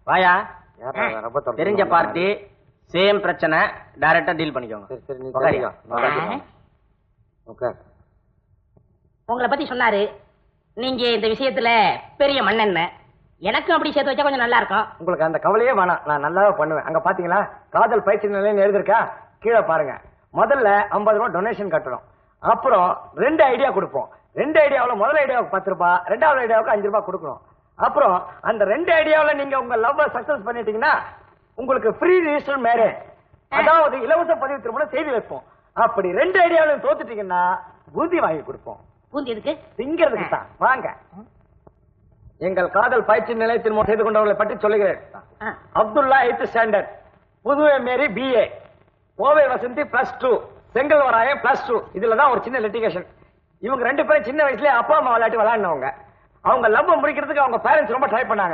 வாயா. தெரிஞ்ச party, same பிரச்சனை, டைரக்டா டீல் பண்ணிக்கோங்க. உங்களை பத்தி சொன்னாரு, நீங்க இந்த விஷயத்துல பெரிய மண்ணெண்ண. எனக்கும் அப்படி சேர்த்து வச்சா கொஞ்சம் நல்லா இருக்கும். உங்களுக்கு அந்த கவலையே வேணாம், நான் நல்லாவே பண்ணுவேன். அங்க பாத்தீங்களா காதல் பயிற்சி நிலையம் எழுதிருக்கா, கீழே பாருங்க. முதல்ல 50 ரூபாய் டொனேஷன் கட்டணும். அப்புறம் 2 ஐடியா கொடுப்போம். 2 ஐடியாவில் முதல் ஐடியாவுக்கு 10 ரூபாய், 2வது ஐடியாவுக்கு 5 ரூபாய் கொடுக்கணும். அப்புறம் அந்த 2 ஐடியாவில் நீங்க உங்க லவ் சக்சஸ் பண்ணிட்டீங்கன்னா உங்களுக்கு ஃப்ரீ ரிஜிஸ்டர் மேரேஜ், அதாவது இலவச பதிவு திருமணம் செய்து வைப்போம். அப்படி 2 ஐடியாவிலும் தோத்துட்டீங்கன்னா பூந்தி வாங்கி கொடுப்போம். பூந்தி எதுக்கு? திங்கிறதுக்கு தான். வாங்க. எங்கள் காதல் பயிற்சி நிலையத்தில் செய்து கொண்டவர்களை பற்றி சொல்லுகிறேன். அப்துல்லா 8th ஸ்டாண்டர்ட், புதுவை மேரி BA, கோவை வசந்தி +2, செங்கல்வராயன் +2. இதுலதான் ஒரு சின்ன லிட்டிகேஷன். இவங்க 2 பேரும் சின்ன வயசுல அப்பா அம்மா விளையாட்டு விளையாடினவங்க. அவங்க லவ் முடிக்கிறதுக்கு அவங்க பேரண்ட்ஸ் ரொம்ப ட்ரை பண்ணாங்க.